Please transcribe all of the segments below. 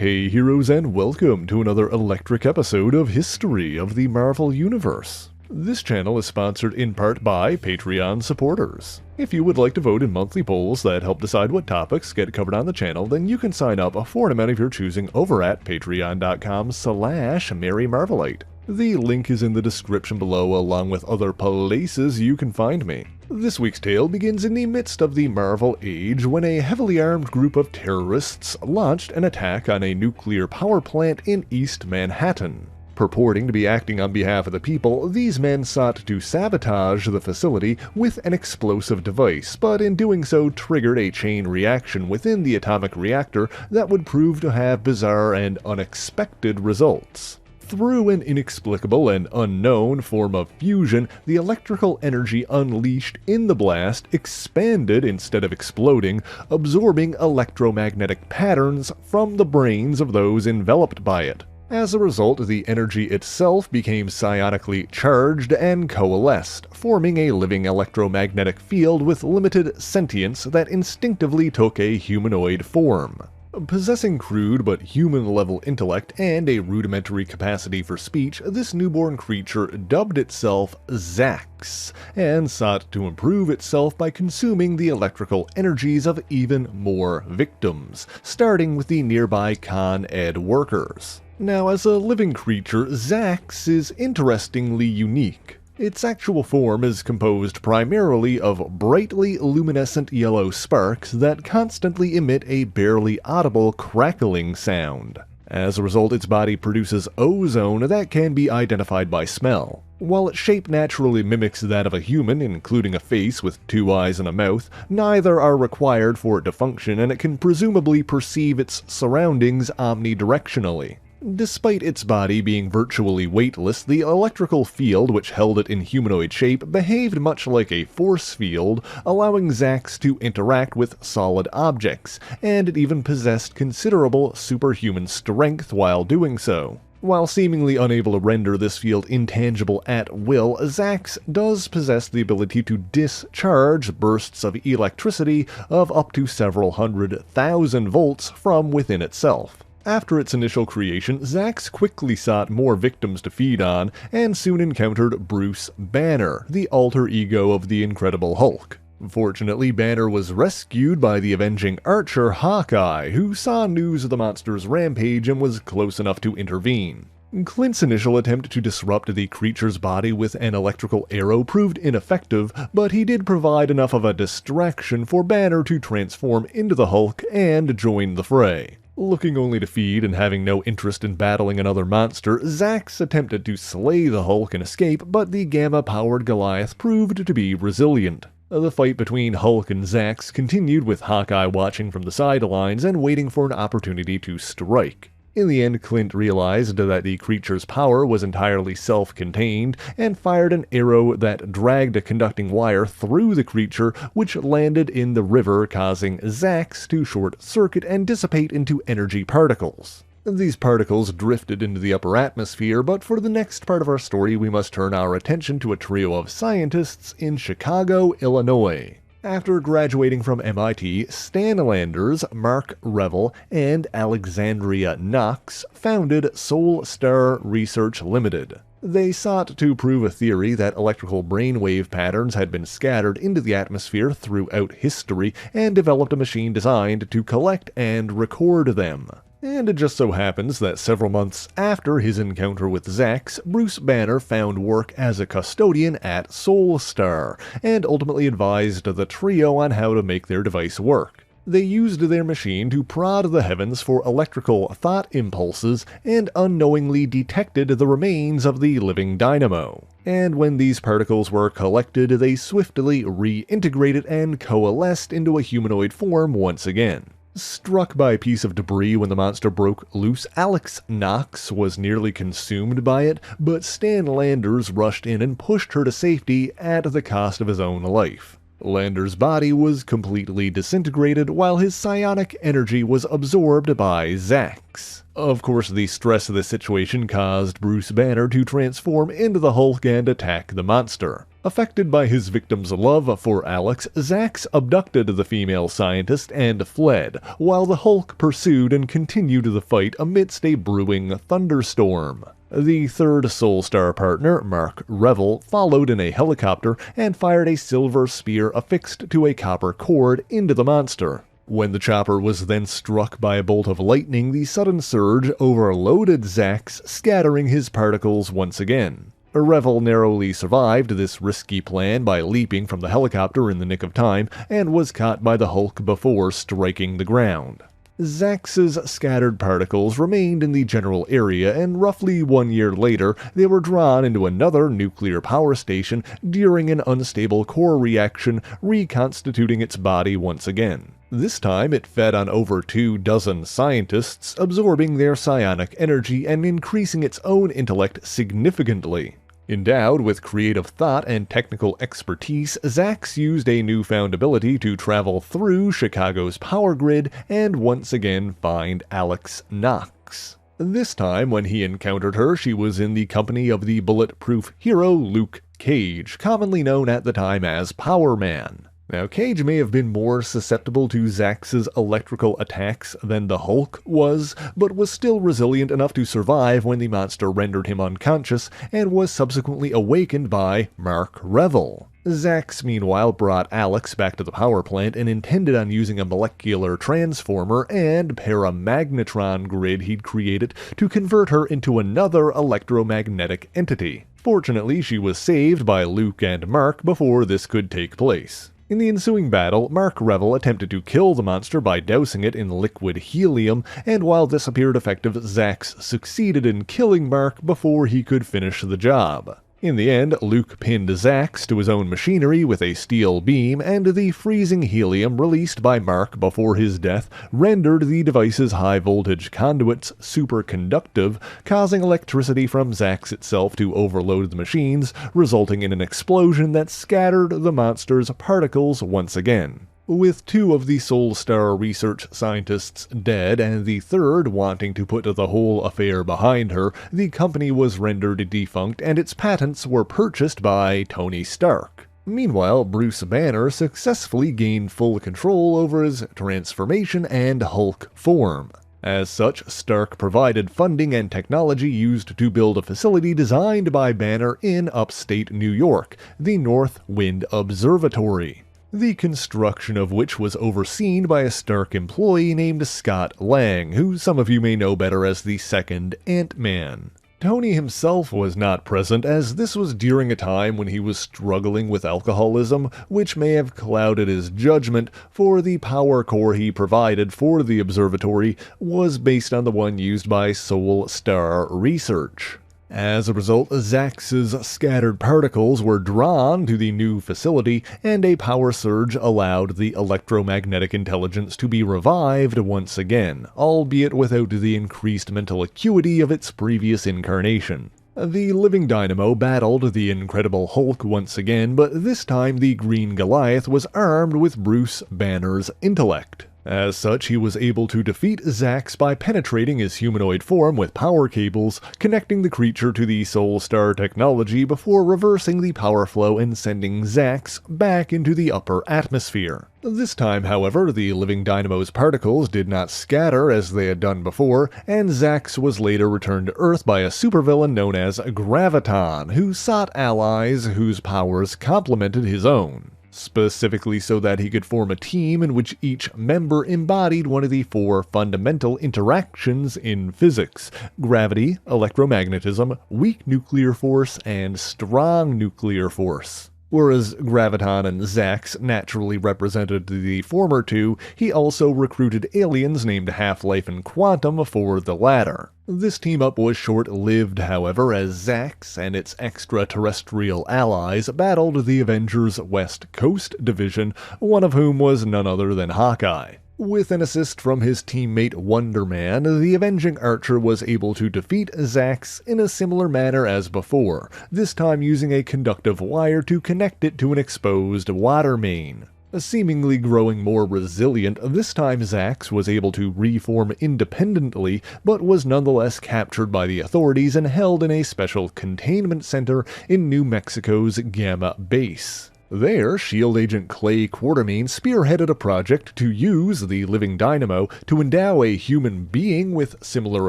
Hey heroes, and welcome to another electric episode of History of the Marvel Universe. This channel is sponsored in part by Patreon supporters. If you would like to vote in monthly polls that help decide what topics get covered on the channel, then you can sign up for an amount of your choosing over at patreon.com/MaryMarvelite. The link is in the description below, along with other places you can find me. This week's tale begins in the midst of the Marvel Age when a heavily armed group of terrorists launched an attack on a nuclear power plant in East Manhattan. Purporting to be acting on behalf of the people, these men sought to sabotage the facility with an explosive device, but in doing so triggered a chain reaction within the atomic reactor that would prove to have bizarre and unexpected results. Through an inexplicable and unknown form of fusion, the electrical energy unleashed in the blast expanded instead of exploding, absorbing electromagnetic patterns from the brains of those enveloped by it. As a result, the energy itself became psionically charged and coalesced, forming a living electromagnetic field with limited sentience that instinctively took a humanoid form. Possessing crude but human-level intellect and a rudimentary capacity for speech, this newborn creature dubbed itself Zzzax, and sought to improve itself by consuming the electrical energies of even more victims, starting with the nearby Con Ed workers. Now, as a living creature, Zzzax is interestingly unique. Its actual form is composed primarily of brightly luminescent yellow sparks that constantly emit a barely audible crackling sound. As a result, its body produces ozone that can be identified by smell. While its shape naturally mimics that of a human, including a face with 2 eyes and a mouth, neither are required for it to function, and it can presumably perceive its surroundings omnidirectionally. Despite its body being virtually weightless, the electrical field which held it in humanoid shape behaved much like a force field, allowing Zzzax to interact with solid objects, and it even possessed considerable superhuman strength while doing so. While seemingly unable to render this field intangible at will, Zzzax does possess the ability to discharge bursts of electricity of up to several 100,000 volts from within itself. After its initial creation, Zzzax quickly sought more victims to feed on, and soon encountered Bruce Banner, the alter ego of the Incredible Hulk. Fortunately, Banner was rescued by the avenging archer Hawkeye, who saw news of the monster's rampage and was close enough to intervene. Clint's initial attempt to disrupt the creature's body with an electrical arrow proved ineffective, but he did provide enough of a distraction for Banner to transform into the Hulk and join the fray. Looking only to feed and having no interest in battling another monster, Zzzax attempted to slay the Hulk and escape, but the gamma-powered Goliath proved to be resilient. The fight between Hulk and Zzzax continued, with Hawkeye watching from the sidelines and waiting for an opportunity to strike. In the end, Clint realized that the creature's power was entirely self-contained, and fired an arrow that dragged a conducting wire through the creature, which landed in the river, causing Zzzax to short-circuit and dissipate into energy particles. These particles drifted into the upper atmosphere, but for the next part of our story we must turn our attention to a trio of scientists in Chicago, Illinois. After graduating from MIT, Stan Landers, Mark Revel, and Alexandria Knox founded Soul Star Research Limited. They sought to prove a theory that electrical brainwave patterns had been scattered into the atmosphere throughout history, and developed a machine designed to collect and record them. And it just so happens that several months after his encounter with Zzzax, Bruce Banner found work as a custodian at Soul Star, and ultimately advised the trio on how to make their device work. They used their machine to prod the heavens for electrical thought impulses, and unknowingly detected the remains of the Living Dynamo. And when these particles were collected, they swiftly reintegrated and coalesced into a humanoid form once again. Struck by a piece of debris when the monster broke loose, Alex Knox was nearly consumed by it, but Stan Landers rushed in and pushed her to safety at the cost of his own life. Landers' body was completely disintegrated, while his psionic energy was absorbed by Zzzax. Of course, the stress of the situation caused Bruce Banner to transform into the Hulk and attack the monster. Affected by his victim's love for Alex, Zzzax abducted the female scientist and fled, while the Hulk pursued and continued the fight amidst a brewing thunderstorm. The third Soul Star partner, Mark Revel, followed in a helicopter and fired a silver spear affixed to a copper cord into the monster. When the chopper was then struck by a bolt of lightning, the sudden surge overloaded Zzzax, scattering his particles once again. Revel narrowly survived this risky plan by leaping from the helicopter in the nick of time and was caught by the Hulk before striking the ground. Zzzax's scattered particles remained in the general area, and roughly 1 year later, they were drawn into another nuclear power station during an unstable core reaction, reconstituting its body once again. This time, it fed on over 24 scientists, absorbing their psionic energy and increasing its own intellect significantly. Endowed with creative thought and technical expertise, Zzzax used a newfound ability to travel through Chicago's power grid and once again find Alex Knox. This time, when he encountered her, she was in the company of the bulletproof hero Luke Cage, commonly known at the time as Power Man. Now, Cage may have been more susceptible to Zzzax's electrical attacks than the Hulk was, but was still resilient enough to survive when the monster rendered him unconscious and was subsequently awakened by Mark Revel. Zzzax, meanwhile, brought Alex back to the power plant and intended on using a molecular transformer and paramagnetron grid he'd created to convert her into another electromagnetic entity. Fortunately, she was saved by Luke and Mark before this could take place. In the ensuing battle, Mark Revel attempted to kill the monster by dousing it in liquid helium, and while this appeared effective, Zzzax succeeded in killing Mark before he could finish the job. In the end, Luke pinned Zzzax to his own machinery with a steel beam, and the freezing helium released by Mark before his death rendered the device's high-voltage conduits superconductive, causing electricity from Zzzax itself to overload the machines, resulting in an explosion that scattered the monster's particles once again. With 2 of the Soul Star research scientists dead and the third wanting to put the whole affair behind her, the company was rendered defunct and its patents were purchased by Tony Stark. Meanwhile, Bruce Banner successfully gained full control over his transformation and Hulk form. As such, Stark provided funding and technology used to build a facility designed by Banner in upstate New York, the North Wind Observatory, the construction of which was overseen by a Stark employee named Scott Lang, who some of you may know better as the second Ant-Man. Tony himself was not present, as this was during a time when he was struggling with alcoholism, which may have clouded his judgment, for the power core he provided for the observatory was based on the one used by Soul Star Research. As a result, Zzzax's scattered particles were drawn to the new facility, and a power surge allowed the electromagnetic intelligence to be revived once again, albeit without the increased mental acuity of its previous incarnation. The Living Dynamo battled the Incredible Hulk once again, but this time the Green Goliath was armed with Bruce Banner's intellect. As such, he was able to defeat Zzzax by penetrating his humanoid form with power cables, connecting the creature to the Soul Star technology before reversing the power flow and sending Zzzax back into the upper atmosphere. This time, however, the Living Dynamo's particles did not scatter as they had done before, and Zzzax was later returned to Earth by a supervillain known as Graviton, who sought allies whose powers complemented his own, specifically so that he could form a team in which each member embodied one of the 4 fundamental interactions in physics: gravity, electromagnetism, weak nuclear force, and strong nuclear force. Whereas Graviton and Zzzax naturally represented the former 2, he also recruited aliens named Half-Life and Quantum for the latter. This team-up was short-lived, however, as Zzzax and its extraterrestrial allies battled the Avengers West Coast Division, one of whom was none other than Hawkeye. With an assist from his teammate Wonder Man, the Avenging Archer was able to defeat Zzzax in a similar manner as before, this time using a conductive wire to connect it to an exposed water main. Seemingly growing more resilient, this time Zzzax was able to reform independently, but was nonetheless captured by the authorities and held in a special containment center in New Mexico's Gamma base. There, S.H.I.E.L.D. agent Clay Quartermain spearheaded a project to use the Living Dynamo to endow a human being with similar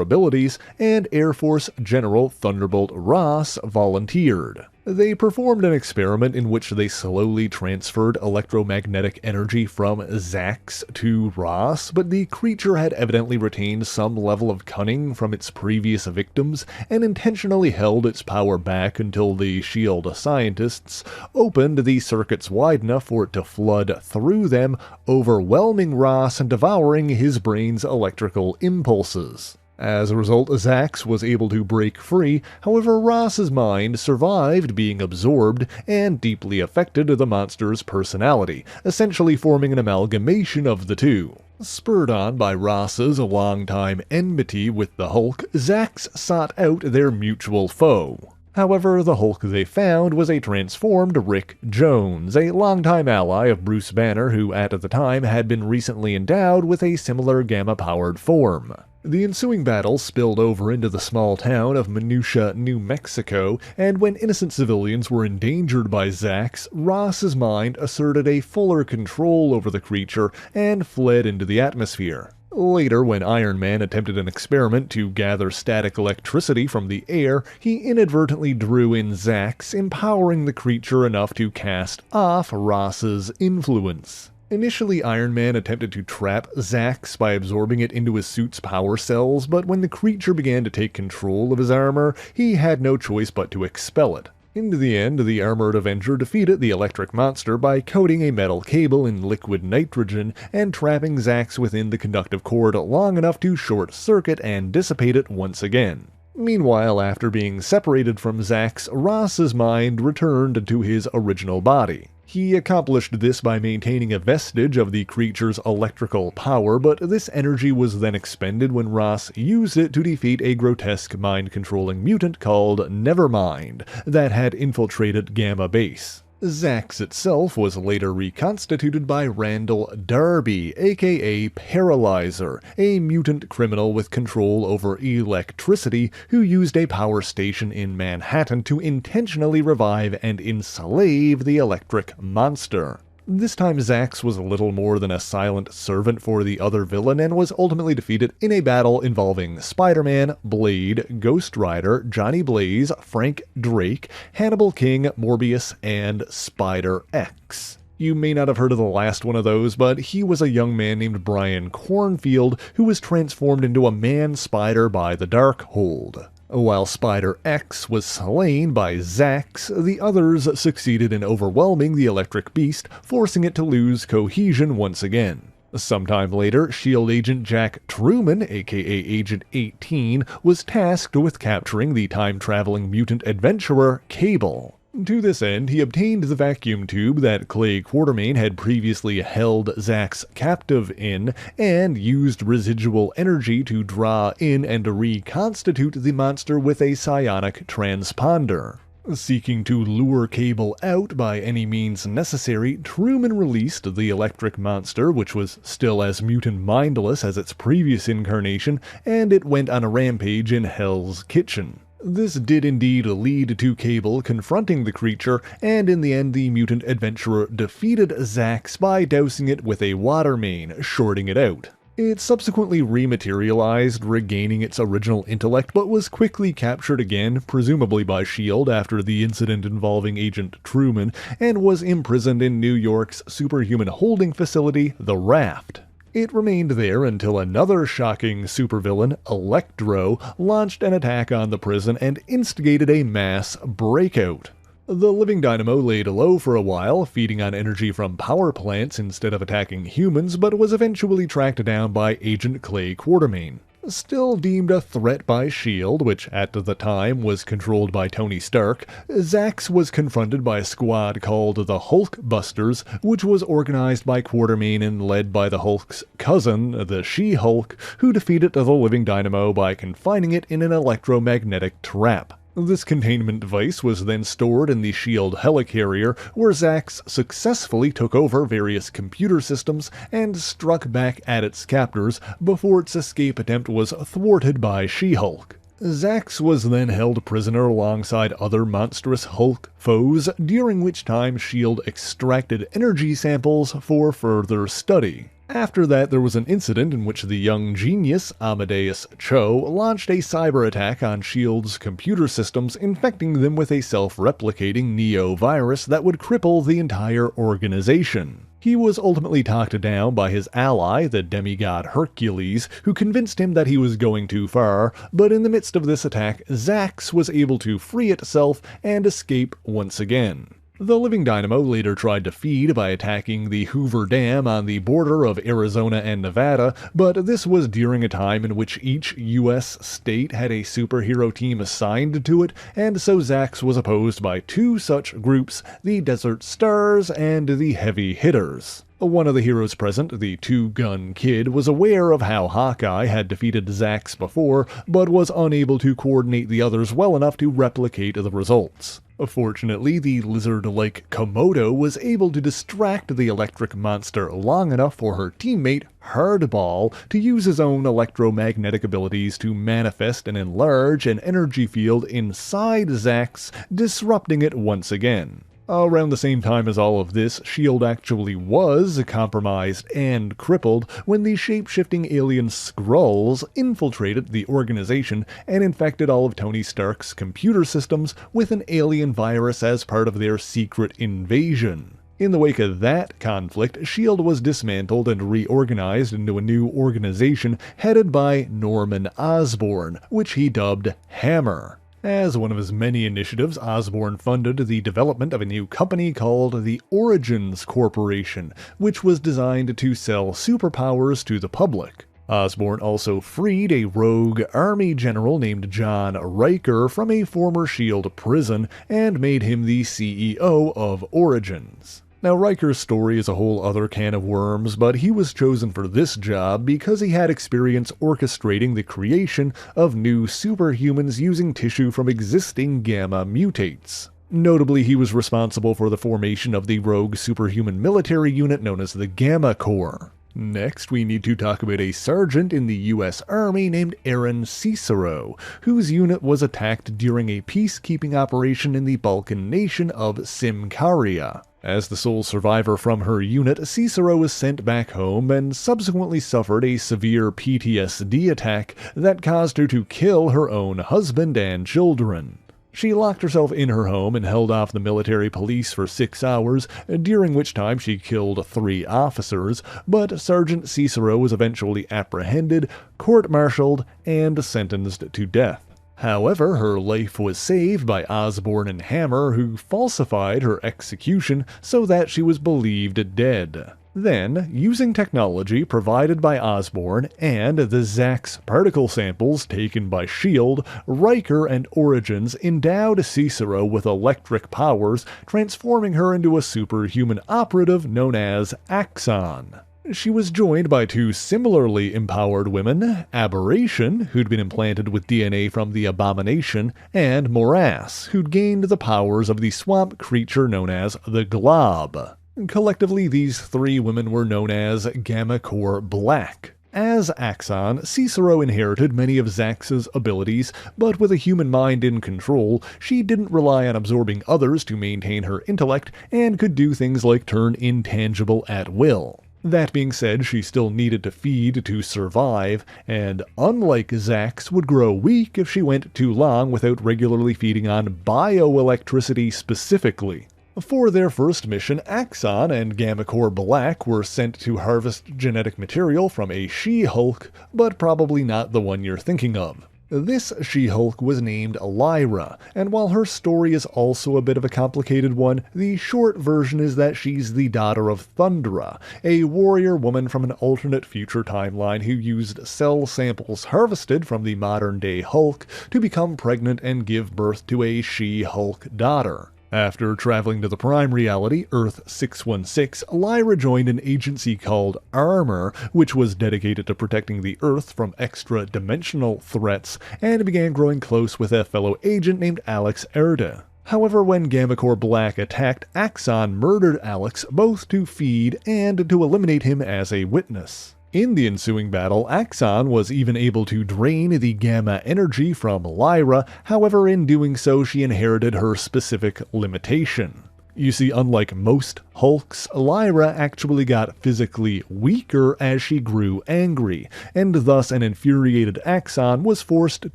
abilities, and Air Force General Thunderbolt Ross volunteered. They performed an experiment in which they slowly transferred electromagnetic energy from Zzzax to Ross, but the creature had evidently retained some level of cunning from its previous victims and intentionally held its power back until the S.H.I.E.L.D. scientists opened the circuits wide enough for it to flood through them, overwhelming Ross and devouring his brain's electrical impulses. As a result, Zzzax was able to break free, however Ross's mind survived being absorbed and deeply affected the monster's personality, essentially forming an amalgamation of the two. Spurred on by Ross's longtime enmity with the Hulk, Zzzax sought out their mutual foe. However, the Hulk they found was a transformed Rick Jones, a longtime ally of Bruce Banner who at the time had been recently endowed with a similar gamma-powered form. The ensuing battle spilled over into the small town of Minutia, New Mexico, and when innocent civilians were endangered by Zzzax, Ross's mind asserted a fuller control over the creature and fled into the atmosphere. Later, when Iron Man attempted an experiment to gather static electricity from the air, he inadvertently drew in Zzzax, empowering the creature enough to cast off Ross's influence. Initially, Iron Man attempted to trap Zzzax by absorbing it into his suit's power cells, but when the creature began to take control of his armor, he had no choice but to expel it. In the end, the armored Avenger defeated the electric monster by coating a metal cable in liquid nitrogen and trapping Zzzax within the conductive cord long enough to short-circuit and dissipate it once again. Meanwhile, after being separated from Zzzax, Ross's mind returned to his original body. He accomplished this by maintaining a vestige of the creature's electrical power, but this energy was then expended when Ross used it to defeat a grotesque mind-controlling mutant called Nevermind that had infiltrated Gamma Base. Zzzax itself was later reconstituted by Randall Darby, aka Paralyzer, a mutant criminal with control over electricity who used a power station in Manhattan to intentionally revive and enslave the electric monster. This time Zzzax was little more than a silent servant for the other villain and was ultimately defeated in a battle involving Spider-Man, Blade, Ghost Rider, Johnny Blaze, Frank Drake, Hannibal King, Morbius, and Spider-X. You may not have heard of the last one of those, but he was a young man named Brian Cornfield who was transformed into a man-spider by the Darkhold. While Spider-X was slain by Zzzax, the others succeeded in overwhelming the electric beast, forcing it to lose cohesion once again. Sometime later, S.H.I.E.L.D. agent Jack Truman, aka Agent 18, was tasked with capturing the time-traveling mutant adventurer Cable. To this end, he obtained the vacuum tube that Clay Quartermain had previously held Zzzax captive in, and used residual energy to draw in and reconstitute the monster with a psionic transponder. Seeking to lure Cable out by any means necessary, Truman released the electric monster, which was still as mutant mindless as its previous incarnation, and it went on a rampage in Hell's Kitchen. This did indeed lead to Cable confronting the creature, and in the end the mutant adventurer defeated Zzzax by dousing it with a water main, shorting it out. It subsequently rematerialized, regaining its original intellect, but was quickly captured again, presumably by S.H.I.E.L.D. after the incident involving Agent Truman, and was imprisoned in New York's superhuman holding facility, the Raft. It remained there until another shocking supervillain, Electro, launched an attack on the prison and instigated a mass breakout. The Living Dynamo laid low for a while, feeding on energy from power plants instead of attacking humans, but was eventually tracked down by Agent Clay Quartermain. Still deemed a threat by S.H.I.E.L.D., which at the time was controlled by Tony Stark, Zzzax was confronted by a squad called the Hulkbusters, which was organized by Quartermain and led by the Hulk's cousin, the She-Hulk, who defeated the Living Dynamo by confining it in an electromagnetic trap. This containment device was then stored in the S.H.I.E.L.D. helicarrier, where Zzzax successfully took over various computer systems and struck back at its captors before its escape attempt was thwarted by She-Hulk. Zzzax was then held prisoner alongside other monstrous Hulk foes, during which time S.H.I.E.L.D. extracted energy samples for further study. After that, there was an incident in which the young genius, Amadeus Cho, launched a cyber attack on S.H.I.E.L.D.'s computer systems, infecting them with a self-replicating neo-virus that would cripple the entire organization. He was ultimately talked down by his ally, the demigod Hercules, who convinced him that he was going too far, but in the midst of this attack, Zzzax was able to free itself and escape once again. The Living Dynamo later tried to feed by attacking the Hoover Dam on the border of Arizona and Nevada, but this was during a time in which each U.S. state had a superhero team assigned to it, and so Zzzax was opposed by two such groups, the Desert Stars and the Heavy Hitters. One of the heroes present, the Two-Gun Kid, was aware of how Hawkeye had defeated Zzzax before, but was unable to coordinate the others well enough to replicate the results. Fortunately, the lizard-like Komodo was able to distract the electric monster long enough for her teammate, Hardball, to use his own electromagnetic abilities to manifest and enlarge an energy field inside Zzzax, disrupting it once again. Around the same time as all of this, S.H.I.E.L.D. actually was compromised and crippled when the shape-shifting alien Skrulls infiltrated the organization and infected all of Tony Stark's computer systems with an alien virus as part of their secret invasion. In the wake of that conflict, S.H.I.E.L.D. was dismantled and reorganized into a new organization headed by Norman Osborn, which he dubbed Hammer. As one of his many initiatives, Osborn funded the development of a new company called the Origins Corporation, which was designed to sell superpowers to the public. Osborn also freed a rogue army general named John Ryker from a former S.H.I.E.L.D. prison and made him the CEO of Origins. Now, Ryker's story is a whole other can of worms, but he was chosen for this job because he had experience orchestrating the creation of new superhumans using tissue from existing gamma mutates. Notably, he was responsible for the formation of the rogue superhuman military unit known as the Gamma Corps. Next, we need to talk about a sergeant in the U.S. Army named Aaron Cicero, whose unit was attacked during a peacekeeping operation in the Balkan nation of Simkaria. As the sole survivor from her unit, Cicero was sent back home and subsequently suffered a severe PTSD attack that caused her to kill her own husband and children. She locked herself in her home and held off the military police for 6 hours, during which time she killed 3 officers, but Sergeant Cicero was eventually apprehended, court-martialed, and sentenced to death. However, her life was saved by Osborn and Hammer, who falsified her execution so that she was believed dead. Then, using technology provided by Osborn and the Zzzax particle samples taken by S.H.I.E.L.D., Ryker and Origins endowed Cicero with electric powers, transforming her into a superhuman operative known as Axon. She was joined by 2 similarly empowered women, Aberration, who'd been implanted with DNA from the Abomination, and Morass, who'd gained the powers of the swamp creature known as the Glob. Collectively, these 3 women were known as Gamma Corps Black. As Axon, Cicero inherited many of Zzzax's abilities, but with a human mind in control, she didn't rely on absorbing others to maintain her intellect and could do things like turn intangible at will. That being said, she still needed to feed to survive, and unlike Zzzax, would grow weak if she went too long without regularly feeding on bioelectricity specifically. For their first mission, Axon and Gamma Corps Black were sent to harvest genetic material from a She-Hulk, but probably not the one you're thinking of. This She-Hulk was named Lyra, and while her story is also a bit of a complicated one, the short version is that she's the daughter of Thundra, a warrior woman from an alternate future timeline who used cell samples harvested from the modern-day Hulk to become pregnant and give birth to a She-Hulk daughter. After traveling to the prime reality, Earth 616, Lyra joined an agency called Armor, which was dedicated to protecting the Earth from extra-dimensional threats, and began growing close with a fellow agent named Alex Erda. However, when Gamma Corps Black attacked, Axon murdered Alex both to feed and to eliminate him as a witness. In the ensuing battle, Axon was even able to drain the gamma energy from Lyra, however in doing so she inherited her specific limitation. You see, unlike most Hulks, Lyra actually got physically weaker as she grew angry, and thus an infuriated Axon was forced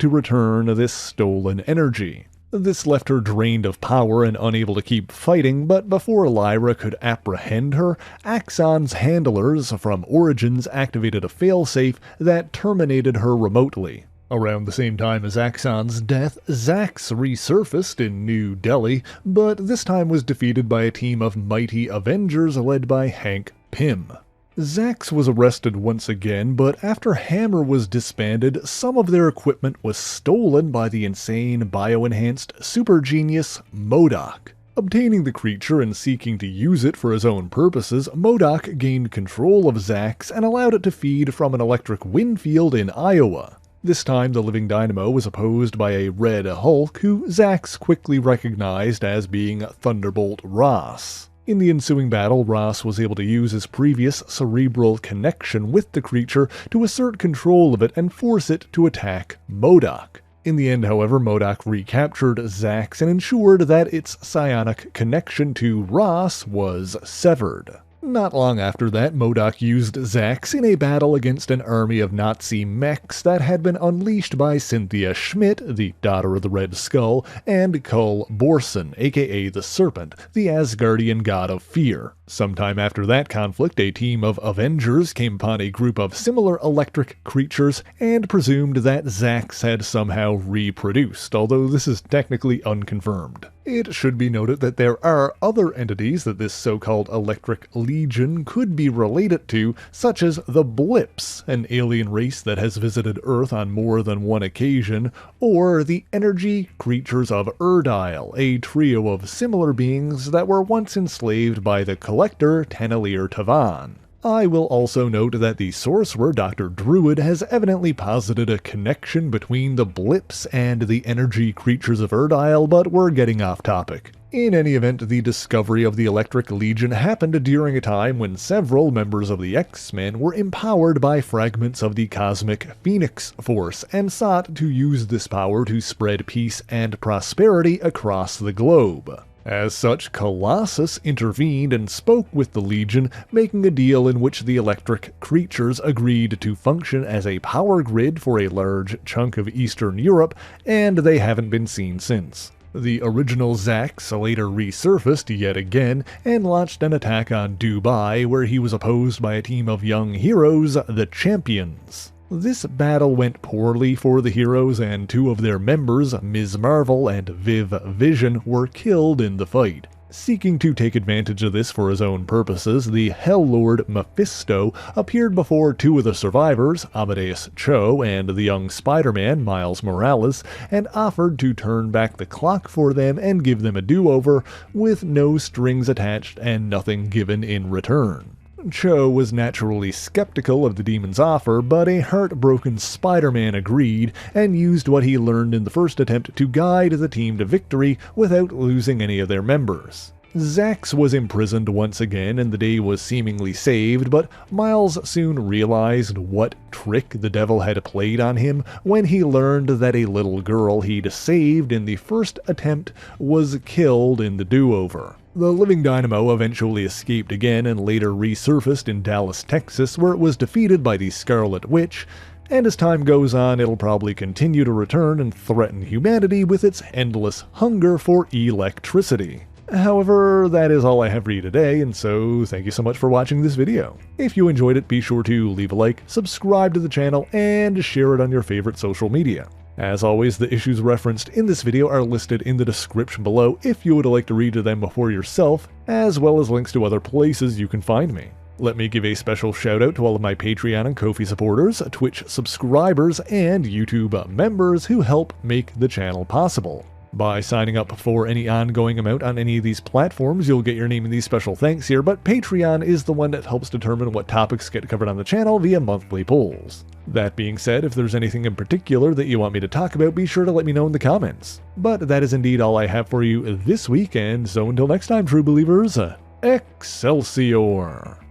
to return this stolen energy. This left her drained of power and unable to keep fighting, but before Lyra could apprehend her, Axon's handlers from Origins activated a failsafe that terminated her remotely. Around the same time as Axon's death, Zzzax resurfaced in New Delhi, but this time was defeated by a team of mighty Avengers led by Hank Pym. Zzzax was arrested once again, but after Hammer was disbanded, some of their equipment was stolen by the insane bio-enhanced super genius Modok. Obtaining the creature and seeking to use it for his own purposes, Modok gained control of Zzzax and allowed it to feed from an electric wind field in Iowa. This time the Living Dynamo was opposed by a Red Hulk, who Zzzax quickly recognized as being Thunderbolt Ross. In the ensuing battle, Ross was able to use his previous cerebral connection with the creature to assert control of it and force it to attack Modok. In the end, however, Modok recaptured Zzzax and ensured that its psionic connection to Ross was severed. Not long after that, Modok used Zzzax in a battle against an army of Nazi mechs that had been unleashed by Cynthia Schmidt, the daughter of the Red Skull, and Kull Borson, aka the Serpent, the Asgardian god of fear. Sometime after that conflict, a team of Avengers came upon a group of similar electric creatures and presumed that Zzzax had somehow reproduced, although this is technically unconfirmed. It should be noted that there are other entities that this so-called Electric Legion could be related to, such as the Blips, an alien race that has visited Earth on more than one occasion, or the Energy Creatures of Erdile, a trio of similar beings that were once enslaved by the Collector Tenelir Tavan. I will also note that the sorcerer Dr. Druid has evidently posited a connection between the Blips and the Energy Creatures of Erdile, but we're getting off topic. In any event, the discovery of the Electric Legion happened during a time when several members of the X-Men were empowered by fragments of the Cosmic Phoenix Force and sought to use this power to spread peace and prosperity across the globe. As such, Colossus intervened and spoke with the Legion, making a deal in which the electric creatures agreed to function as a power grid for a large chunk of Eastern Europe, and they haven't been seen since. The original Zzzax later resurfaced yet again and launched an attack on Dubai, where he was opposed by a team of young heroes, the Champions. This battle went poorly for the heroes, and two of their members, Ms. Marvel and Viv Vision, were killed in the fight. Seeking to take advantage of this for his own purposes, the Hell Lord Mephisto appeared before two of the survivors, Amadeus Cho and the young Spider-Man, Miles Morales, and offered to turn back the clock for them and give them a do-over, with no strings attached and nothing given in return. Cho was naturally skeptical of the demon's offer, but a heartbroken Spider-Man agreed and used what he learned in the first attempt to guide the team to victory without losing any of their members. Zzzax was imprisoned once again and the day was seemingly saved, but Miles soon realized what trick the devil had played on him when he learned that a little girl he'd saved in the first attempt was killed in the do-over. The Living Dynamo eventually escaped again and later resurfaced in Dallas, Texas, where it was defeated by the Scarlet Witch, and as time goes on it'll probably continue to return and threaten humanity with its endless hunger for electricity. However, that is all I have for you today, and so thank you so much for watching this video. If you enjoyed it, be sure to leave a like, subscribe to the channel, and share it on your favorite social media. As always, the issues referenced in this video are listed in the description below if you would like to read them for yourself, as well as links to other places you can find me. Let me give a special shout out to all of my Patreon and Ko-fi supporters, Twitch subscribers, and YouTube members who help make the channel possible. By signing up for any ongoing amount on any of these platforms, you'll get your name in these special thanks here, but Patreon is the one that helps determine what topics get covered on the channel via monthly polls. That being said, if there's anything in particular that you want me to talk about, be sure to let me know in the comments. But that is indeed all I have for you this week, and so until next time, true believers, Excelsior!